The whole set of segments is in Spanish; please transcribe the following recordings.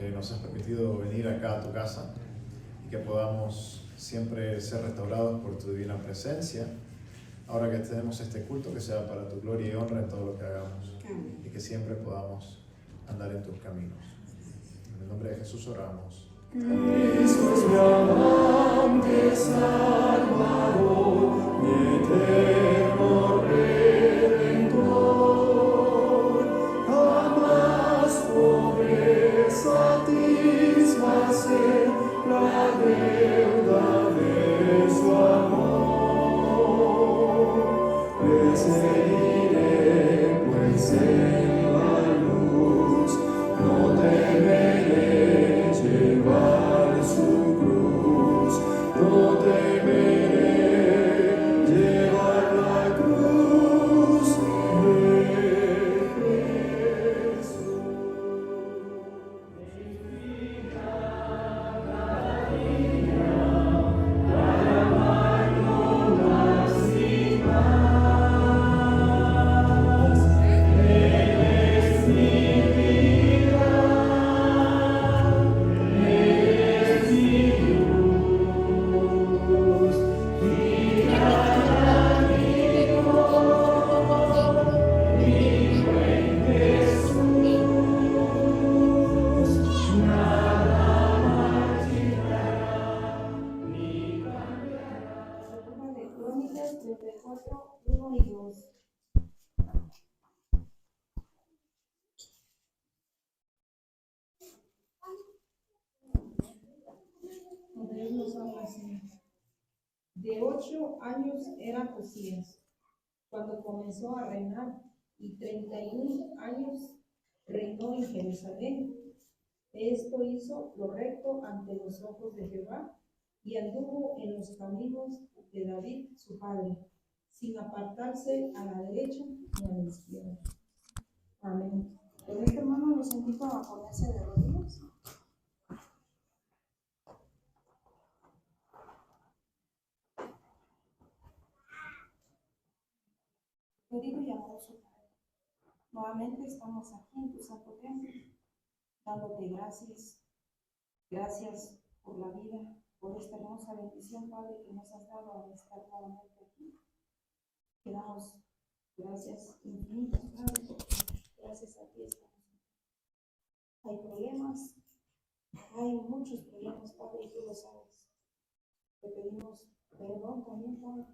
que nos has permitido venir acá a tu casa y que podamos siempre ser restaurados por tu divina presencia. Ahora que tenemos este culto, que sea para tu gloria y honra en todo lo que hagamos y que siempre podamos andar en tus caminos. En el nombre de Jesús oramos. Jesús mi amante Salvador, mi eterno Redentor, jamás podré satisfacer la deuda de su amor. Le seguiré, pues en la luz no temeré llevar su cruz, no temeré llevar la cruz de Jesús. Para amarlo más y más, Él es mi vida. Segunda de Crónicas 34, 1 y 2. Dios nos habla así. De 8 años era Josías cuando comenzó a reinar, y 31 años reinó en Jerusalén. Esto hizo lo recto ante los ojos de Jehová, y anduvo en los caminos de David su padre, sin apartarse a la derecha ni a la izquierda. Amén. En este hermano los invito a ponerse de rodillas. Querido y amoroso Padre, nuevamente estamos aquí en tu santo templo, dándote gracias por la vida, por esta hermosa bendición, Padre, que nos has dado al estar nuevamente aquí. Te damos gracias infinitas, Padre, porque gracias a ti estamos aquí. Hay problemas, hay muchos problemas, Padre, y tú lo sabes. Te pedimos perdón también, Padre.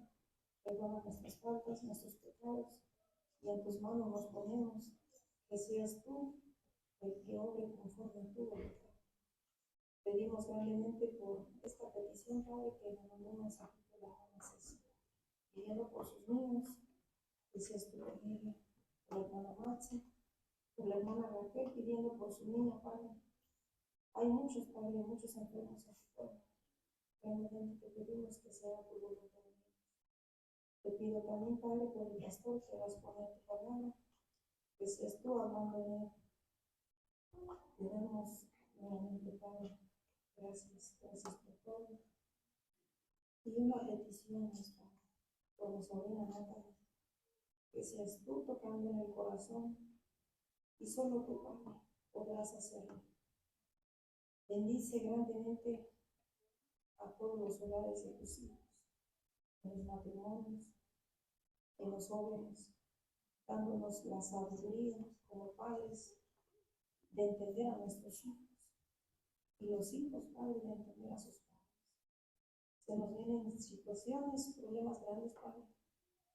Perdona nuestras faltas, nuestros pecados, y en tus manos nos ponemos, que seas tú el que obre conforme a tu voluntad. Pedimos grandemente por esta petición, Padre, que nos mandó un mensajito de la Ceci, pidiendo por sus niños, que seas tú con ella, por la hermana Maxi, por la hermana Raquel, pidiendo por su niña, Padre. Hay muchos, Padre, muchos enfermos en su cuerpo. Grandemente te pedimos que sea tu voluntad. Te pido también, Padre, por el pastor que vas a poner tu palabra, que seas tú hablando de él. Tenemos nuevamente, Padre, gracias por todo. Y una petición, Padre, por mi sobrina Natalia, que seas tú tocando en el corazón, y solo tú, Padre, podrás hacerlo. Bendice grandemente a todos los hogares de tus hijos, en los matrimonios, en los jóvenes, dándonos la sabiduría como padres de entender a nuestros hijos, y los hijos, Padre, de entender a sus padres. Se nos vienen situaciones, problemas grandes, Padre,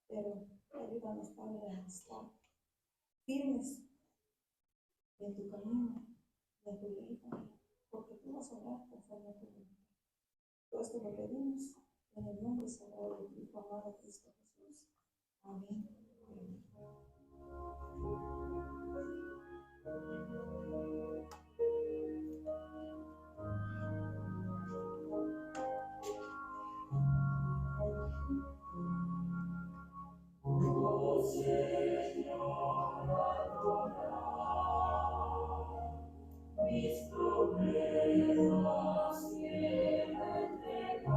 pero ayúdanos, Padre, a estar firmes en tu camino, en tu ley, Padre, porque tú vas a hablar conforme a tu voluntad. Todo esto lo pedimos en el nombre sagrado de tu Hijo amado Cristo Jesús. Amén. Oh Señor, adora mis problemas quiero entregar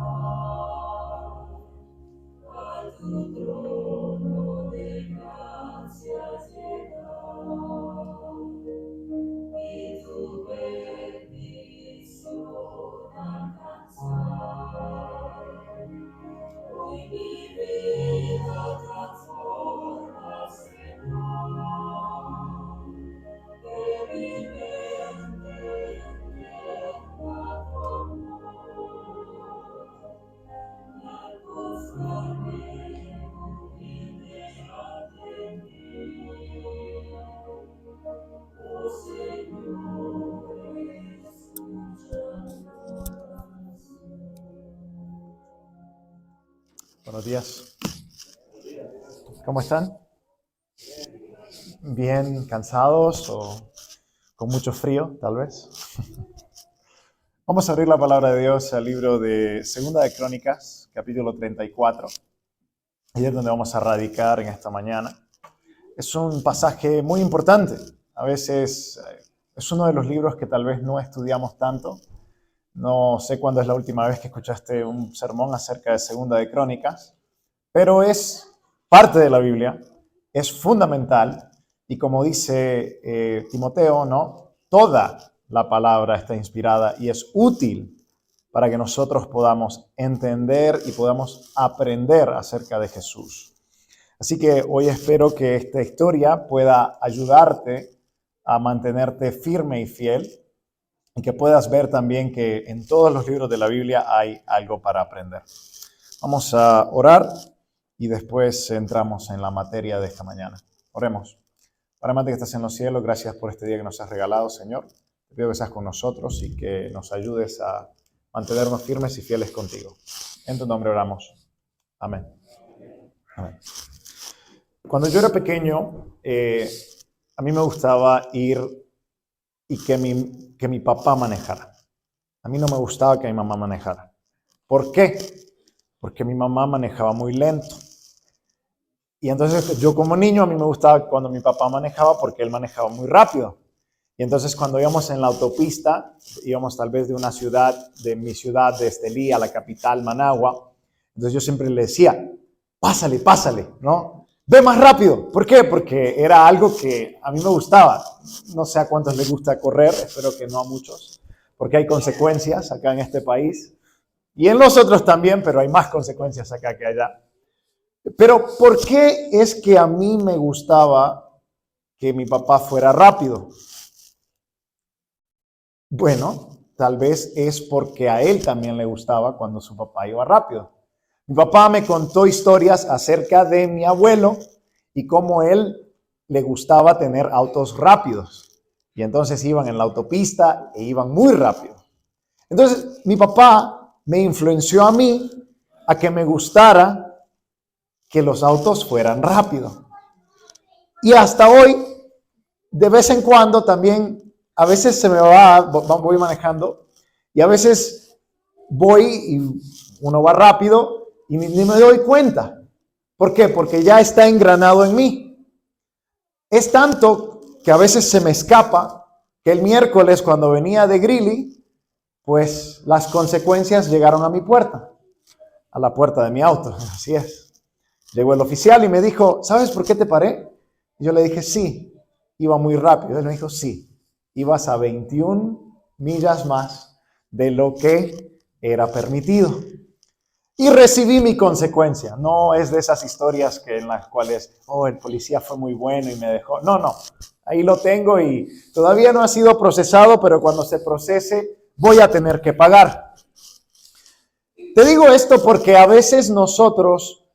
a tu trono de gracias llegar, y tu bendición Buenos días. ¿Cómo están? ¿Bien cansados o con mucho frío, tal vez? Vamos a abrir la palabra de Dios al libro de Segunda de Crónicas, capítulo 34. Ahí es donde vamos a radicar en esta mañana. Es un pasaje muy importante. A veces es uno de los libros que tal vez no estudiamos tanto. No sé cuándo es la última vez que escuchaste un sermón acerca de Segunda de Crónicas, pero es parte de la Biblia, es fundamental y como dice Timoteo, ¿no? Toda la palabra está inspirada y es útil para que nosotros podamos entender y podamos aprender acerca de Jesús. Así que hoy espero que esta historia pueda ayudarte a mantenerte firme y fiel y que puedas ver también que en todos los libros de la Biblia hay algo para aprender. Vamos a orar y después entramos en la materia de esta mañana. Oremos. Padre amante que estás en los cielos, gracias por este día que nos has regalado, Señor. Te pido que seas con nosotros y que nos ayudes a mantenernos firmes y fieles contigo. En tu nombre oramos. Amén. Amén. Cuando yo era pequeño, a mí me gustaba ir y que mi papá manejara. A mí no me gustaba que mi mamá manejara. ¿Por qué? Porque mi mamá manejaba muy lento. Y entonces yo como niño a mí me gustaba cuando mi papá manejaba porque él manejaba muy rápido. Y entonces cuando íbamos en la autopista, íbamos tal vez de mi ciudad, de Estelí a la capital, Managua. Entonces yo siempre le decía, pásale, ¿no? Ve más rápido. ¿Por qué? Porque era algo que a mí me gustaba. No sé a cuántos les gusta correr, espero que no a muchos, porque hay consecuencias acá en este país. Y en los otros también, pero hay más consecuencias acá que allá. Pero ¿por qué es que a mí me gustaba que mi papá fuera rápido? Bueno, tal vez es porque a él también le gustaba cuando su papá iba rápido. Mi papá me contó historias acerca de mi abuelo y cómo él le gustaba tener autos rápidos. Y entonces iban en la autopista e iban muy rápido. Entonces mi papá me influenció a mí a que me gustara que los autos fueran rápidos. Y hasta hoy, de vez en cuando también, a veces voy manejando y a veces voy y uno va rápido y ni me doy cuenta. ¿Por qué? Porque ya está engranado en mí. Es tanto que a veces se me escapa que el miércoles cuando venía de Greeley, pues las consecuencias llegaron a mi puerta, a la puerta de mi auto. Así es. Llegó el oficial y me dijo, ¿sabes por qué te paré? Y yo le dije, sí, iba muy rápido. Él me dijo, sí, ibas a 21 millas más de lo que era permitido. Y recibí mi consecuencia. No es de esas historias en las cuales, el policía fue muy bueno y me dejó. No. Ahí lo tengo y todavía no ha sido procesado, pero cuando se procese voy a tener que pagar. Te digo esto porque a veces nosotros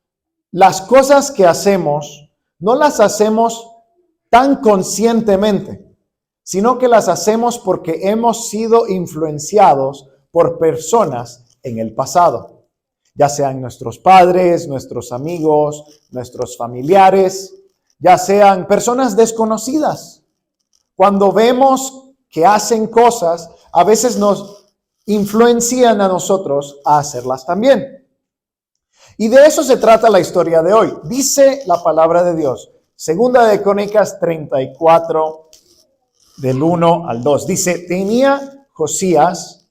las cosas que hacemos no las hacemos tan conscientemente, sino que las hacemos porque hemos sido influenciados por personas en el pasado, ya sean nuestros padres, nuestros amigos, nuestros familiares, ya sean personas desconocidas. Cuando vemos que hacen cosas, a veces nos influencian a nosotros a hacerlas también. Y de eso se trata la historia de hoy. Dice la palabra de Dios, Segunda de Crónicas 34, del 1 al 2. Dice, tenía Josías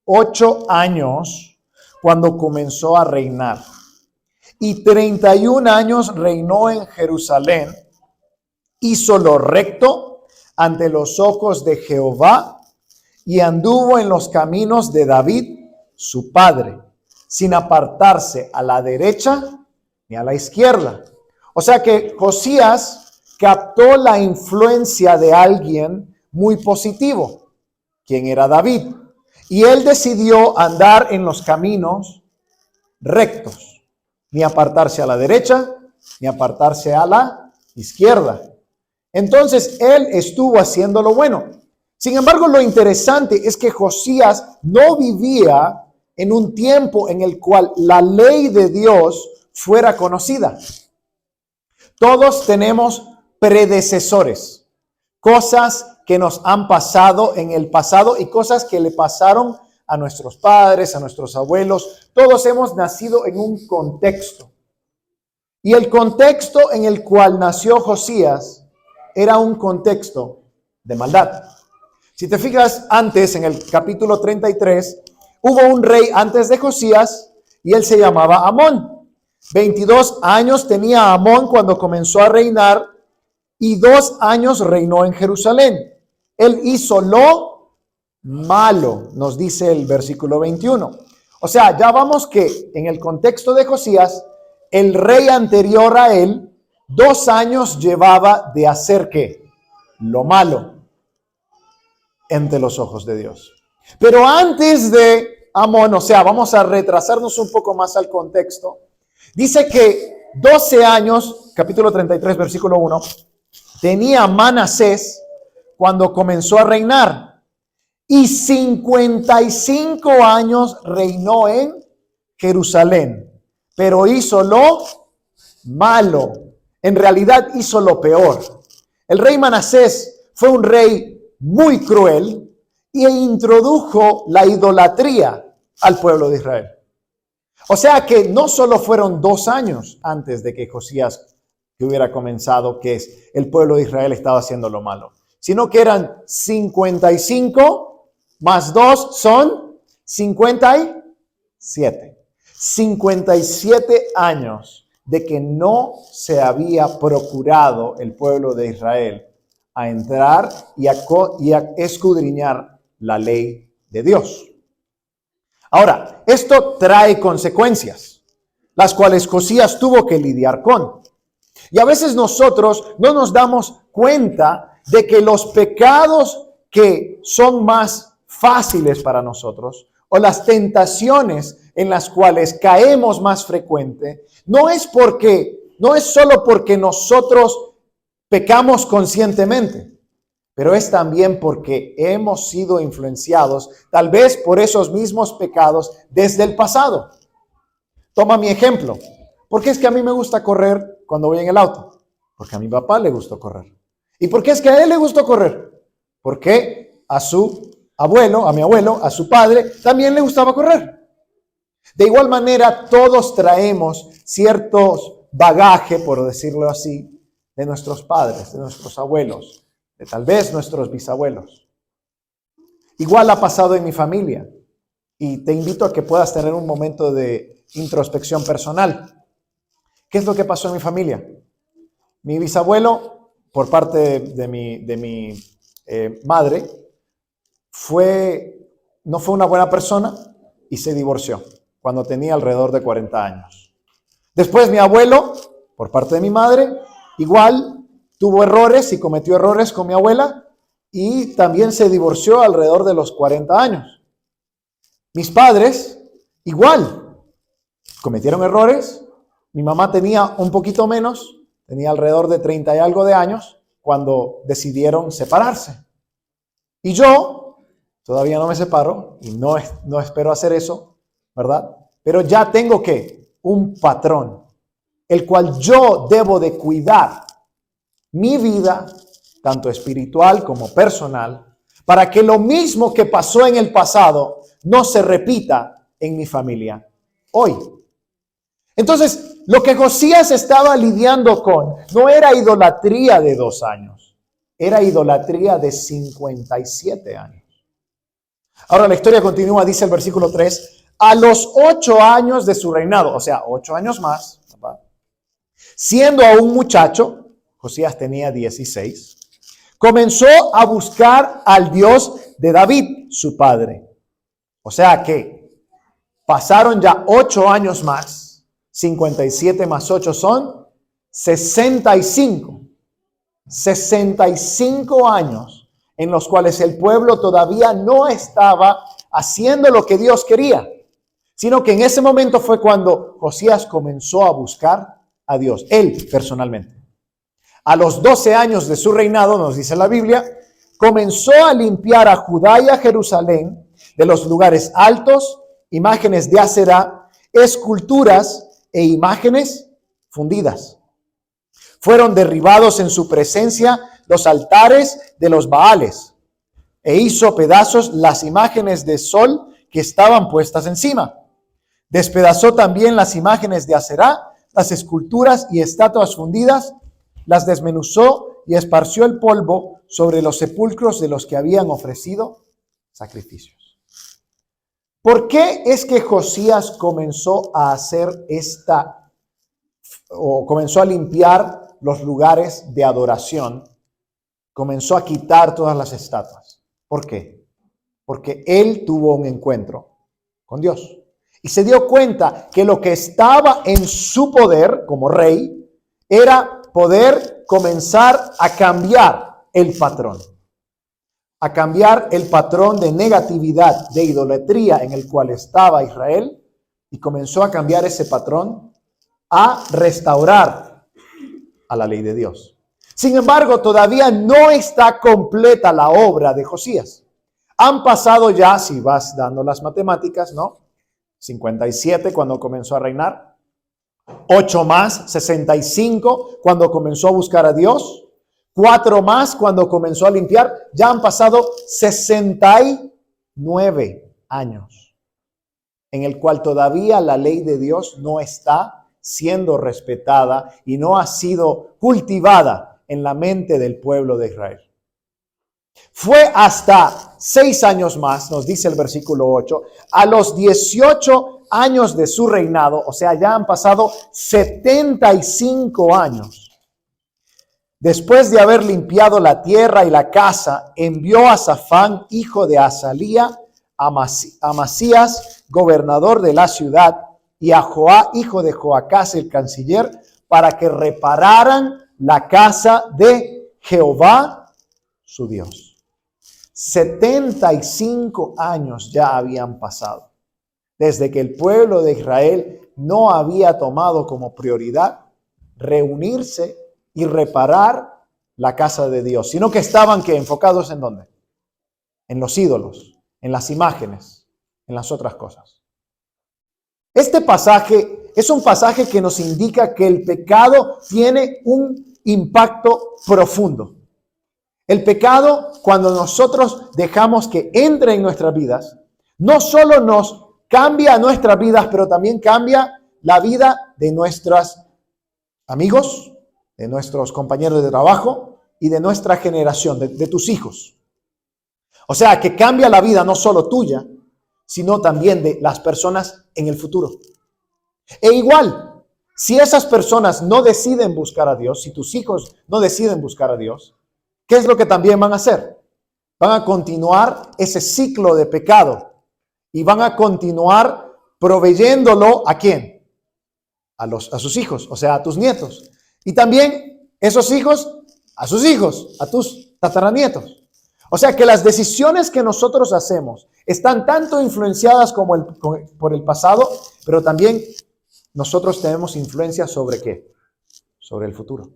8 años cuando comenzó a reinar. Y 31 años reinó en Jerusalén. Hizo lo recto ante los ojos de Jehová y anduvo en los caminos de David, su padre, sin apartarse a la derecha ni a la izquierda. O sea que Josías captó la influencia de alguien muy positivo, quien era David. Y él decidió andar en los caminos rectos, ni apartarse a la derecha, ni apartarse a la izquierda. Entonces él estuvo haciendo lo bueno. Sin embargo, lo interesante es que Josías no vivía en un tiempo en el cual la ley de Dios fuera conocida. Todos tenemos predecesores, cosas que nos han pasado en el pasado y cosas que le pasaron a nuestros padres, a nuestros abuelos. Todos hemos nacido en un contexto. Y el contexto en el cual nació Josías era un contexto de maldad. Si te fijas antes, en el capítulo 33, hubo un rey antes de Josías y él se llamaba Amón. 22 años tenía Amón cuando comenzó a reinar y 2 años reinó en Jerusalén. Él hizo lo malo, nos dice el versículo 21. O sea, ya vamos que en el contexto de Josías, el rey anterior a él, 2 años llevaba de hacer ¿qué? Lo malo ante los ojos de Dios. Pero antes de Amón, o sea, vamos a retrasarnos un poco más al contexto. Dice que 12 años, capítulo 33, versículo 1, tenía Manasés cuando comenzó a reinar. Y 55 años reinó en Jerusalén. Pero hizo lo malo. En realidad hizo lo peor. El rey Manasés fue un rey muy cruel e introdujo la idolatría al pueblo de Israel. O sea que no solo fueron 2 años antes de que Josías que hubiera comenzado, que es el pueblo de Israel estaba haciendo lo malo, sino que eran 55 más 2 son 57. 57 años de que no se había procurado el pueblo de Israel a entrar y a escudriñar la ley de Dios. Ahora, esto trae consecuencias, las cuales Josías tuvo que lidiar con. Y a veces nosotros no nos damos cuenta de que los pecados que son más fáciles para nosotros o las tentaciones en las cuales caemos más frecuente, no es solo porque nosotros pecamos conscientemente, pero es también porque hemos sido influenciados tal vez por esos mismos pecados desde el pasado. Toma mi ejemplo. ¿Por qué es que a mí me gusta correr cuando voy en el auto? Porque a mi papá le gustó correr. ¿Y por qué es que a él le gustó correr? Porque a su abuelo, a mi abuelo, a su padre, también le gustaba correr. De igual manera, todos traemos ciertos bagaje, por decirlo así, de nuestros padres, de nuestros abuelos, de tal vez nuestros bisabuelos. Igual ha pasado en mi familia y te invito a que puedas tener un momento de introspección personal. ¿Qué es lo que pasó en mi familia? Mi bisabuelo, por parte de mi madre, no fue una buena persona y se divorció cuando tenía alrededor de 40 años. Después mi abuelo, por parte de mi madre, igual tuvo errores y cometió errores con mi abuela y también se divorció alrededor de los 40 años. Mis padres, igual, cometieron errores. Mi mamá tenía un poquito menos, tenía alrededor de 30 y algo de años cuando decidieron separarse. Y yo todavía no me separo y no espero hacer eso, ¿verdad? Pero ya tengo un patrón, el cual yo debo de cuidar mi vida, tanto espiritual como personal, para que lo mismo que pasó en el pasado no se repita en mi familia hoy. Entonces, lo que Josías estaba lidiando con no era idolatría de 2 años, era idolatría de 57 años. Ahora la historia continúa, dice el versículo 3, a los 8 años de su reinado, o sea, 8 años más, ¿verdad? Siendo aún muchacho, Josías tenía 16, comenzó a buscar al Dios de David, su padre. O sea que pasaron ya 8 años más, 57 más 8 son 65. 65 años en los cuales el pueblo todavía no estaba haciendo lo que Dios quería, sino que en ese momento fue cuando Josías comenzó a buscar a Dios, él personalmente. A los 12 años de su reinado, nos dice la Biblia, comenzó a limpiar a Judá y a Jerusalén de los lugares altos, imágenes de Aserá, esculturas e imágenes fundidas. Fueron derribados en su presencia los altares de los Baales, e hizo pedazos las imágenes de sol que estaban puestas encima. Despedazó también las imágenes de Aserá, las esculturas y estatuas fundidas, las desmenuzó y esparció el polvo sobre los sepulcros de los que habían ofrecido sacrificios. ¿Por qué es que Josías comenzó a hacer comenzó a limpiar los lugares de adoración? Comenzó a quitar todas las estatuas. ¿Por qué? Porque él tuvo un encuentro con Dios y se dio cuenta que lo que estaba en su poder como rey era poder comenzar a cambiar el patrón. A cambiar el patrón de negatividad, de idolatría en el cual estaba Israel, y comenzó a cambiar ese patrón a restaurar a la ley de Dios. Sin embargo, todavía no está completa la obra de Josías. Han pasado ya, si vas dando las matemáticas, ¿no? 57 cuando comenzó a reinar, 8 más, 65 cuando comenzó a buscar a Dios, 4 más cuando comenzó a limpiar. Ya han pasado 69 años en el cual todavía la ley de Dios no está siendo respetada y no ha sido cultivada en la mente del pueblo de Israel. Fue hasta 6 años más, nos dice el versículo 8, a los 18 años de su reinado, o sea, ya han pasado 75 años. Después de haber limpiado la tierra y la casa, envió a Safán, hijo de Azalía, a Amasías, gobernador de la ciudad, y a Joá, hijo de Joacás, el canciller, para que repararan la casa de Jehová, su Dios. 75 años ya habían pasado desde que el pueblo de Israel no había tomado como prioridad reunirse y reparar la casa de Dios, sino que estaban enfocados ¿en dónde? En los ídolos, en las imágenes, en las otras cosas. Este pasaje es un pasaje que nos indica que el pecado tiene un impacto profundo. El pecado, cuando nosotros dejamos que entre en nuestras vidas, no solo nos cambia nuestras vidas, pero también cambia la vida de nuestros amigos, de nuestros compañeros de trabajo y de nuestra generación, de tus hijos. O sea, que cambia la vida no solo tuya, sino también de las personas en el futuro. E igual, si esas personas no deciden buscar a Dios, si tus hijos no deciden buscar a Dios, ¿qué es lo que también van a hacer? Van a continuar ese ciclo de pecado y van a continuar proveyéndolo ¿a quién? A sus hijos, o sea, a tus nietos. Y también esos hijos, a sus hijos, a tus tataranietos. O sea que las decisiones que nosotros hacemos están tanto influenciadas por el pasado, pero también nosotros tenemos influencia sobre ¿qué? Sobre el futuro.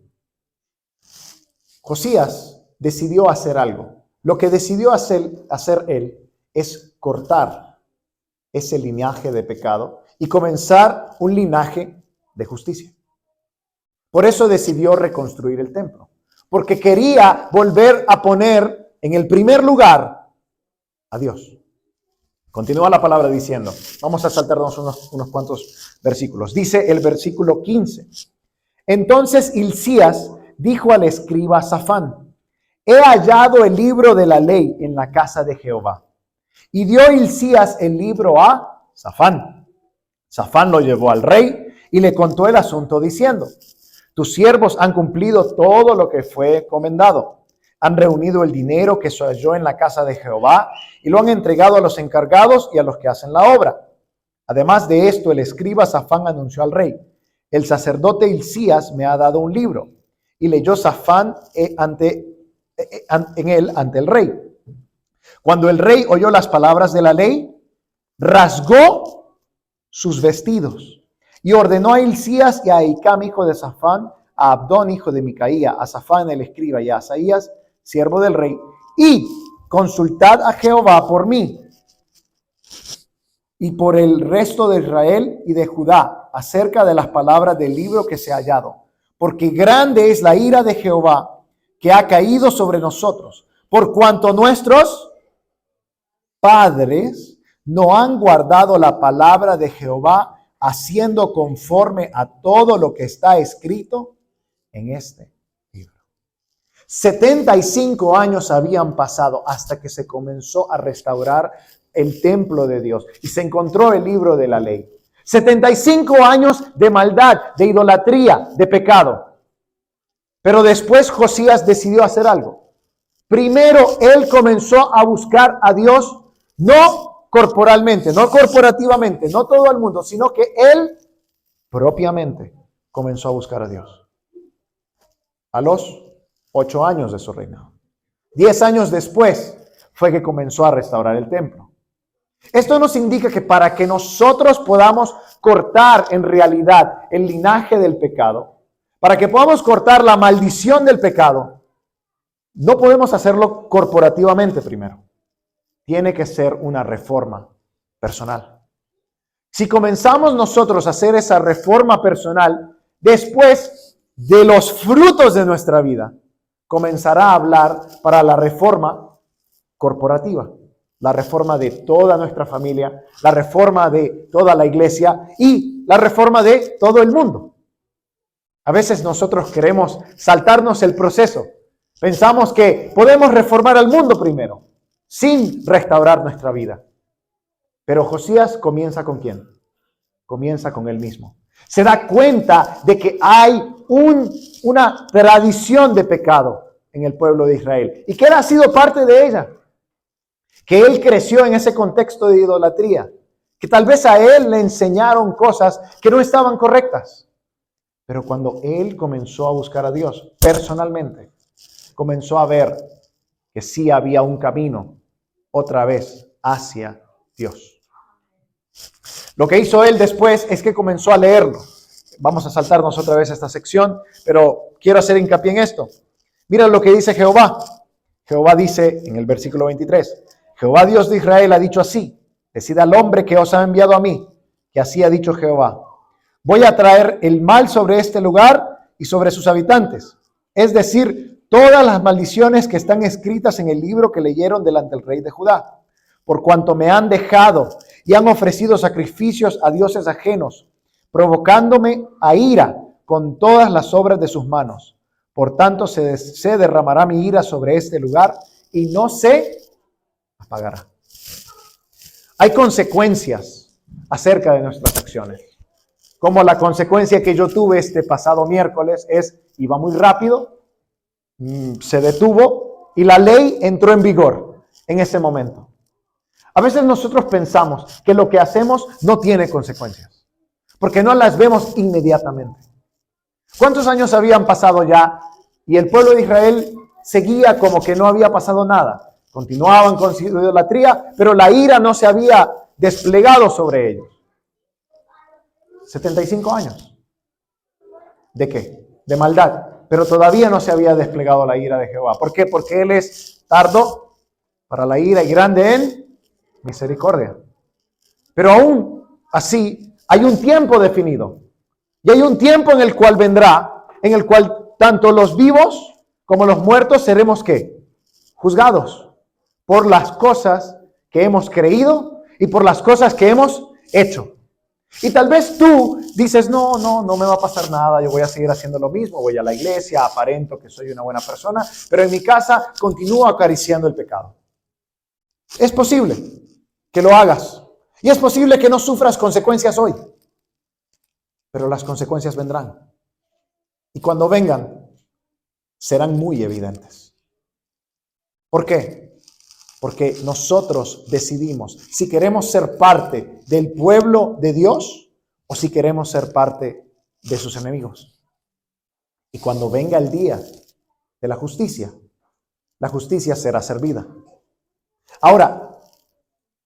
Josías decidió hacer algo. Lo que decidió hacer él es cortar ese linaje de pecado y comenzar un linaje de justicia. Por eso decidió reconstruir el templo, porque quería volver a poner en el primer lugar a Dios. Continúa la palabra diciendo, vamos a saltarnos unos cuantos versículos. Dice el versículo 15. Entonces Hilcías dijo al escriba Safán, he hallado el libro de la ley en la casa de Jehová. Y dio Hilcías el libro a Safán. Safán lo llevó al rey y le contó el asunto diciendo, tus siervos han cumplido todo lo que fue encomendado. Han reunido el dinero que se halló en la casa de Jehová y lo han entregado a los encargados y a los que hacen la obra. Además de esto, el escriba Safán anunció al rey, el sacerdote Hilcías me ha dado un libro. Y leyó Safán ante el rey. Cuando el rey oyó las palabras de la ley, rasgó sus vestidos y ordenó a Hilcías y a Ahicam, hijo de Safán, a Abdón, hijo de Micaía, a Safán el escriba y a Asaías, siervo del rey, y consultad a Jehová por mí y por el resto de Israel y de Judá, acerca de las palabras del libro que se ha hallado, porque grande es la ira de Jehová que ha caído sobre nosotros, por cuanto nuestros padres no han guardado la palabra de Jehová, haciendo conforme a todo lo que está escrito en este libro. 75 años habían pasado hasta que se comenzó a restaurar el templo de Dios y se encontró el libro de la ley. 75 años de maldad, de idolatría, de pecado. Pero después Josías decidió hacer algo. Primero él comenzó a buscar a Dios, no corporalmente, no corporativamente, no todo el mundo, sino que él propiamente comenzó a buscar a Dios. A los 8 años de su reinado. 10 años después fue que comenzó a restaurar el templo. Esto nos indica que para que nosotros podamos cortar en realidad el linaje del pecado, para que podamos cortar la maldición del pecado, no podemos hacerlo corporativamente primero. Tiene que ser una reforma personal. Si comenzamos nosotros a hacer esa reforma personal, después de los frutos de nuestra vida, comenzará a hablar para la reforma corporativa, la reforma de toda nuestra familia, la reforma de toda la iglesia y la reforma de todo el mundo. A veces nosotros queremos saltarnos el proceso. Pensamos que podemos reformar al mundo primero, sin restaurar nuestra vida. Pero Josías comienza ¿con quién? Comienza con él mismo. Se da cuenta de que hay una tradición de pecado en el pueblo de Israel y que él ha sido parte de ella. Que él creció en ese contexto de idolatría. Que tal vez a él le enseñaron cosas que no estaban correctas. Pero cuando él comenzó a buscar a Dios personalmente, comenzó a ver que sí había un camino otra vez hacia Dios. Lo que hizo él después es que comenzó a leerlo. Vamos a saltarnos otra vez a esta sección, pero quiero hacer hincapié en esto. Mira lo que dice Jehová. Jehová dice en el versículo 23, Jehová Dios de Israel ha dicho así, decid al hombre que os ha enviado a mí, que así ha dicho Jehová. Voy a traer el mal sobre este lugar y sobre sus habitantes, es decir, todas las maldiciones que están escritas en el libro que leyeron delante del rey de Judá, por cuanto me han dejado y han ofrecido sacrificios a dioses ajenos, provocándome a ira con todas las obras de sus manos. Por tanto, se derramará mi ira sobre este lugar y no se apagará. Hay consecuencias acerca de nuestras acciones. Como la consecuencia que yo tuve este pasado miércoles es, iba muy rápido, se detuvo y la ley entró en vigor en ese momento. A veces nosotros pensamos que lo que hacemos no tiene consecuencias, porque no las vemos inmediatamente. ¿Cuántos años habían pasado ya y el pueblo de Israel seguía como que no había pasado nada? Continuaban con su idolatría, pero la ira no se había desplegado sobre ellos. 75 años. ¿De qué? De maldad. Pero todavía no se había desplegado la ira de Jehová. ¿Por qué? Porque Él es tardo para la ira y grande en misericordia. Pero aún así, hay un tiempo definido. Y hay un tiempo en el cual vendrá, en el cual tanto los vivos como los muertos seremos ¿qué? Juzgados por las cosas que hemos creído y por las cosas que hemos hecho. Y tal vez tú dices, no me va a pasar nada, yo voy a seguir haciendo lo mismo, voy a la iglesia, aparento que soy una buena persona, pero en mi casa continúo acariciando el pecado. Es posible que lo hagas y es posible que no sufras consecuencias hoy, pero las consecuencias vendrán. Y cuando vengan, serán muy evidentes. ¿Por qué? Porque nosotros decidimos si queremos ser parte del pueblo de Dios o si queremos ser parte de sus enemigos. Y cuando venga el día de la justicia será servida. Ahora,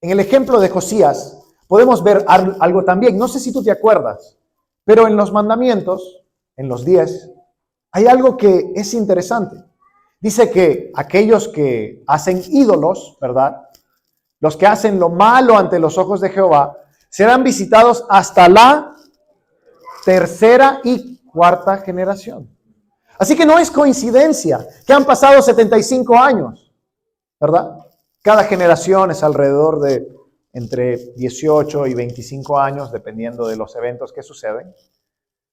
en el ejemplo de Josías podemos ver algo también. No sé si tú te acuerdas, pero en los mandamientos, en los 10, hay algo que es interesante. Dice que aquellos que hacen ídolos, ¿verdad? Los que hacen lo malo ante los ojos de Jehová, serán visitados hasta la tercera y cuarta generación. Así que no es coincidencia que han pasado 75 años, ¿verdad? Cada generación es alrededor de entre 18 y 25 años, dependiendo de los eventos que suceden.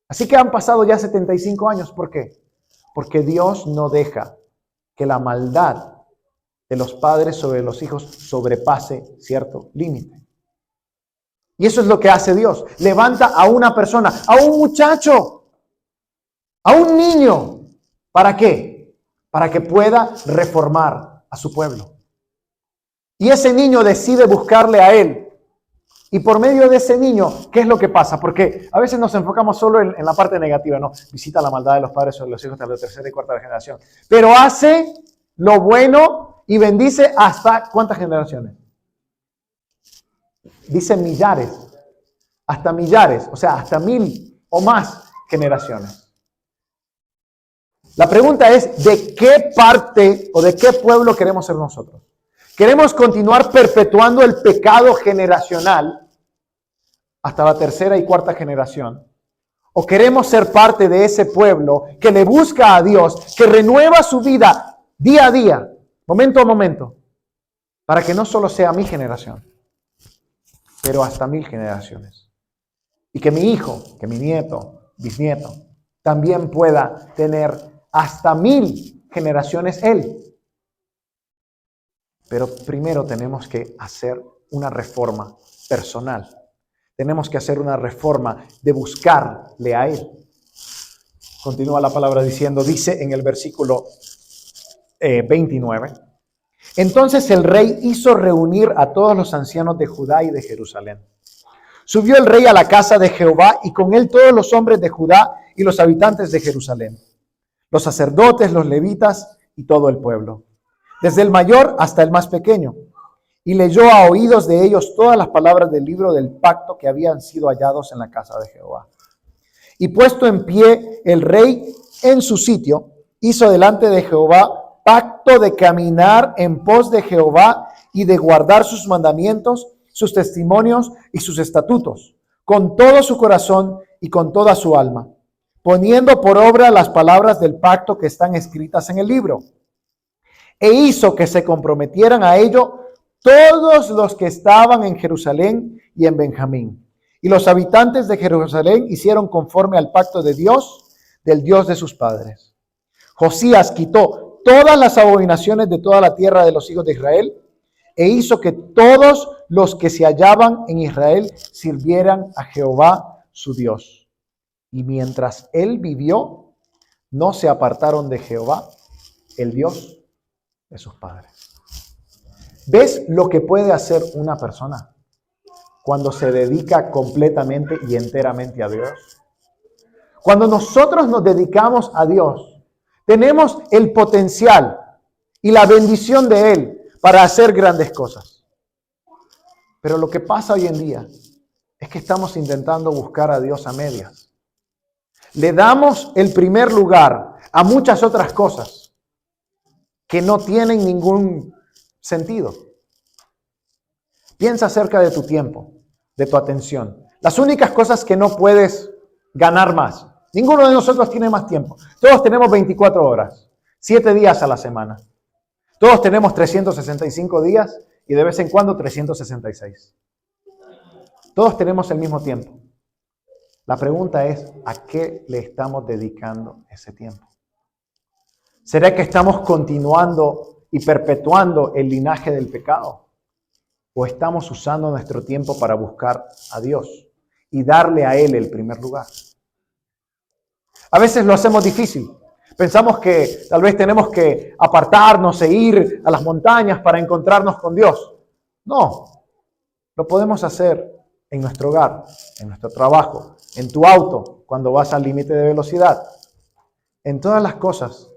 Así que han pasado ya 75 años. ¿Por qué? Porque Dios no deja que la maldad de los padres sobre los hijos sobrepase cierto límite. Y eso es lo que hace Dios. Levanta a una persona, a un muchacho, a un niño. ¿Para qué? Para que pueda reformar a su pueblo. Y ese niño decide buscarle a él. Y por medio de ese niño, ¿qué es lo que pasa? Porque a veces nos enfocamos solo en la parte negativa, ¿no? Visita la maldad de los padres sobre los hijos de la tercera y cuarta generación. Pero hace lo bueno y bendice hasta ¿cuántas generaciones? Dice millares. Hasta millares, o sea, hasta 1000 o más generaciones. La pregunta es, ¿de qué parte o de qué pueblo queremos ser nosotros? ¿Queremos continuar perpetuando el pecado generacional hasta la tercera y cuarta generación? ¿O queremos ser parte de ese pueblo que le busca a Dios, que renueva su vida día a día, momento a momento, para que no solo sea mi generación, pero hasta 1000 generaciones? Y que mi hijo, que mi nieto, bisnieto, también pueda tener hasta 1000 generaciones él. Pero primero tenemos que hacer una reforma personal. Tenemos que hacer una reforma de buscarle a Él. Continúa la palabra diciendo, dice en el versículo 29. Entonces el rey hizo reunir a todos los ancianos de Judá y de Jerusalén. Subió el rey a la casa de Jehová y con él todos los hombres de Judá y los habitantes de Jerusalén, los sacerdotes, los levitas y todo el pueblo, desde el mayor hasta el más pequeño, y leyó a oídos de ellos todas las palabras del libro del pacto que habían sido hallados en la casa de Jehová. Y puesto en pie el rey en su sitio, hizo delante de Jehová pacto de caminar en pos de Jehová y de guardar sus mandamientos, sus testimonios y sus estatutos, con todo su corazón y con toda su alma, poniendo por obra las palabras del pacto que están escritas en el libro. E hizo que se comprometieran a ello todos los que estaban en Jerusalén y en Benjamín. Y los habitantes de Jerusalén hicieron conforme al pacto de Dios, del Dios de sus padres. Josías quitó todas las abominaciones de toda la tierra de los hijos de Israel e hizo que todos los que se hallaban en Israel sirvieran a Jehová su Dios. Y mientras él vivió, no se apartaron de Jehová, el Dios de sus padres. ¿Ves lo que puede hacer una persona cuando se dedica completamente y enteramente a Dios? Cuando nosotros nos dedicamos a Dios, tenemos el potencial y la bendición de Él para hacer grandes cosas. Pero lo que pasa hoy en día es que estamos intentando buscar a Dios a medias. Le damos el primer lugar a muchas otras cosas que no tienen ningún sentido. Piensa acerca de tu tiempo, de tu atención. Las únicas cosas que no puedes ganar más. Ninguno de nosotros tiene más tiempo. Todos tenemos 24 horas, 7 días a la semana. Todos tenemos 365 días y de vez en cuando 366. Todos tenemos el mismo tiempo. La pregunta es, ¿a qué le estamos dedicando ese tiempo? ¿Será que estamos continuando y perpetuando el linaje del pecado? ¿O estamos usando nuestro tiempo para buscar a Dios y darle a Él el primer lugar? A veces lo hacemos difícil. Pensamos que tal vez tenemos que apartarnos e ir a las montañas para encontrarnos con Dios. No, lo podemos hacer en nuestro hogar, en nuestro trabajo, en tu auto, cuando vas al límite de velocidad. En todas las cosas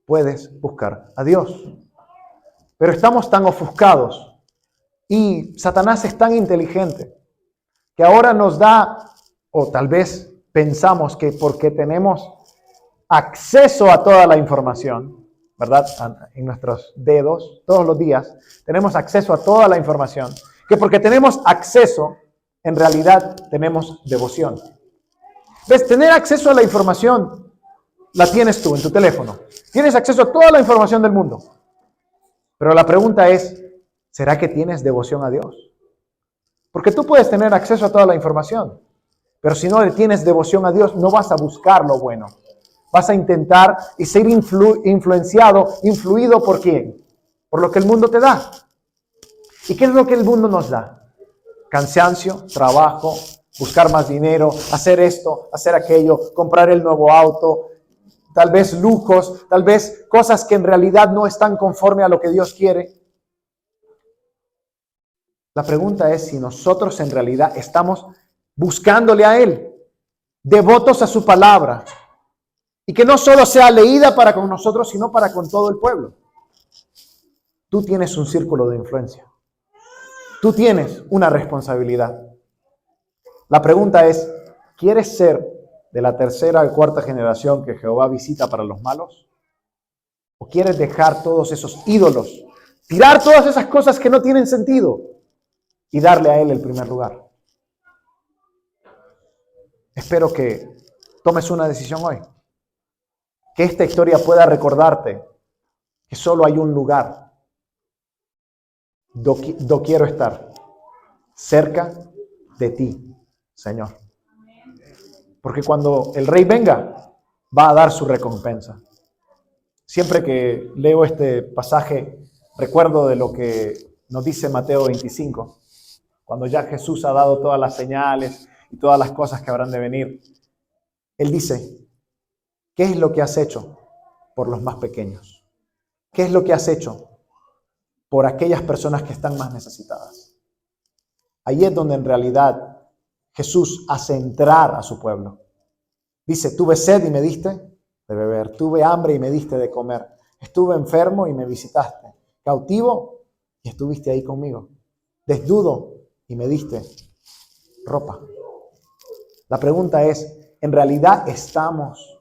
puedes buscar a Dios. Pero estamos tan ofuscados y Satanás es tan inteligente que ahora nos da, o tal vez pensamos que porque tenemos acceso a toda la información, ¿verdad? En nuestros dedos, todos los días, tenemos acceso a toda la información, que porque tenemos acceso, en realidad tenemos devoción. ¿Ves? Tener acceso a la información la tienes tú en tu teléfono. Tienes acceso a toda la información del mundo. Pero la pregunta es, ¿será que tienes devoción a Dios? Porque tú puedes tener acceso a toda la información, pero si no le tienes devoción a Dios, no vas a buscar lo bueno. Vas a intentar y ser influido ¿por quién? Por lo que el mundo te da. ¿Y qué es lo que el mundo nos da? Cansancio, trabajo, buscar más dinero, hacer esto, hacer aquello, comprar el nuevo auto, tal vez lujos, tal vez cosas que en realidad no están conforme a lo que Dios quiere. La pregunta es si nosotros en realidad estamos buscándole a Él, devotos a su palabra, y que no solo sea leída para con nosotros, sino para con todo el pueblo. Tú tienes un círculo de influencia. Tú tienes una responsabilidad. La pregunta es, ¿quieres ser de la tercera y cuarta generación que Jehová visita para los malos? ¿O quieres dejar todos esos ídolos, tirar todas esas cosas que no tienen sentido y darle a Él el primer lugar? Espero que tomes una decisión hoy. Que esta historia pueda recordarte que solo hay un lugar donde quiero estar, cerca de ti, Señor. Porque cuando el Rey venga, va a dar su recompensa. Siempre que leo este pasaje, recuerdo de lo que nos dice Mateo 25, cuando ya Jesús ha dado todas las señales y todas las cosas que habrán de venir. Él dice, ¿qué es lo que has hecho por los más pequeños? ¿Qué es lo que has hecho por aquellas personas que están más necesitadas? Ahí es donde en realidad Jesús hace entrar a su pueblo. Dice, tuve sed y me diste de beber, tuve hambre y me diste de comer, estuve enfermo y me visitaste, cautivo y estuviste ahí conmigo, desnudo y me diste ropa. La pregunta es, ¿en realidad estamos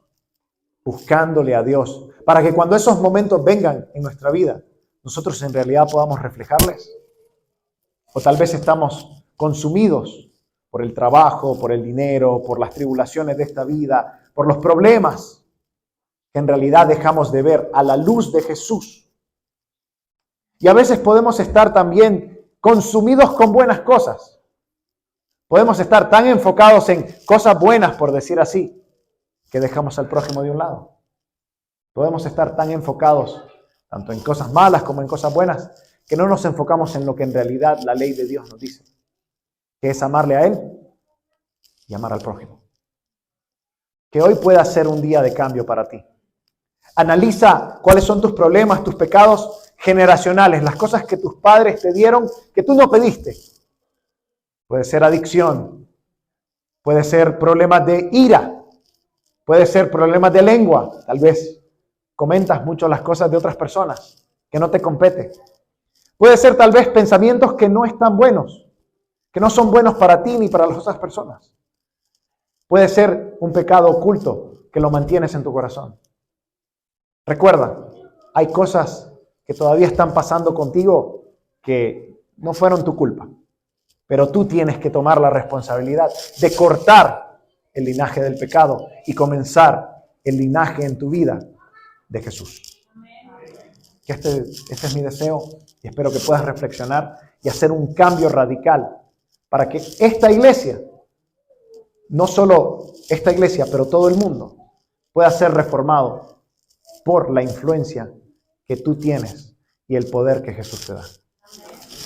buscándole a Dios para que cuando esos momentos vengan en nuestra vida, nosotros en realidad podamos reflejarles? O tal vez estamos consumidos por el trabajo, por el dinero, por las tribulaciones de esta vida, por los problemas, que en realidad dejamos de ver a la luz de Jesús. Y a veces podemos estar también consumidos con buenas cosas. Podemos estar tan enfocados en cosas buenas, por decir así, que dejamos al prójimo de un lado. Podemos estar tan enfocados tanto en cosas malas como en cosas buenas, que no nos enfocamos en lo que en realidad la ley de Dios nos dice, que es amarle a Él y amar al prójimo. Que hoy pueda ser un día de cambio para ti. Analiza cuáles son tus problemas, tus pecados generacionales, las cosas que tus padres te dieron que tú no pediste. Puede ser adicción, puede ser problemas de ira, puede ser problemas de lengua, tal vez comentas mucho las cosas de otras personas que no te compete. Puede ser tal vez pensamientos que no están buenos, que no son buenos para ti ni para las otras personas. Puede ser un pecado oculto que lo mantienes en tu corazón. Recuerda, hay cosas que todavía están pasando contigo que no fueron tu culpa, pero tú tienes que tomar la responsabilidad de cortar el linaje del pecado y comenzar el linaje en tu vida de Jesús. Que este es mi deseo y espero que puedas reflexionar y hacer un cambio radical para que esta iglesia, no solo esta iglesia, pero todo el mundo, pueda ser reformado por la influencia que tú tienes y el poder que Jesús te da.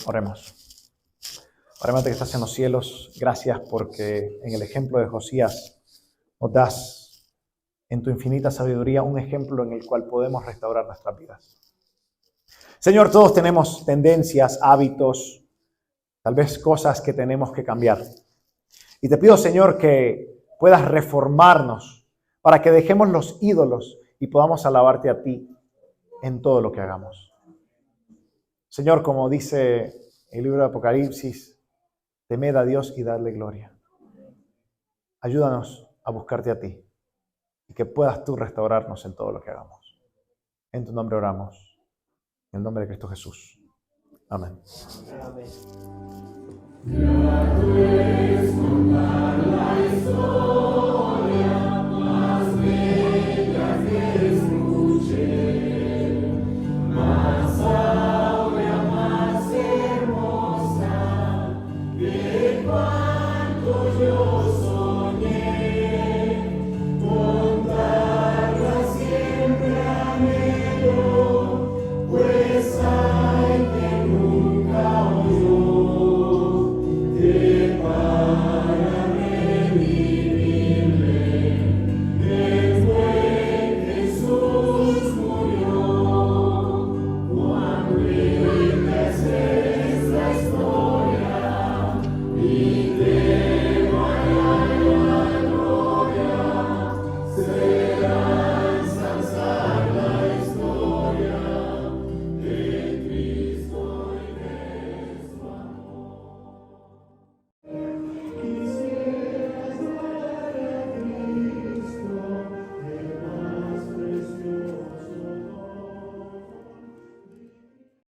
Oremos. Padre que estás en los cielos, gracias porque en el ejemplo de Josías nos das en tu infinita sabiduría un ejemplo en el cual podemos restaurar nuestras vidas. Señor, todos tenemos tendencias, hábitos, tal vez cosas que tenemos que cambiar. Y te pido, Señor, que puedas reformarnos para que dejemos los ídolos y podamos alabarte a ti en todo lo que hagamos. Señor, como dice el libro de Apocalipsis, temed a Dios y dadle gloria. Ayúdanos a buscarte a ti y que puedas tú restaurarnos en todo lo que hagamos. En tu nombre oramos. En el nombre de Cristo Jesús. Amén. Amén.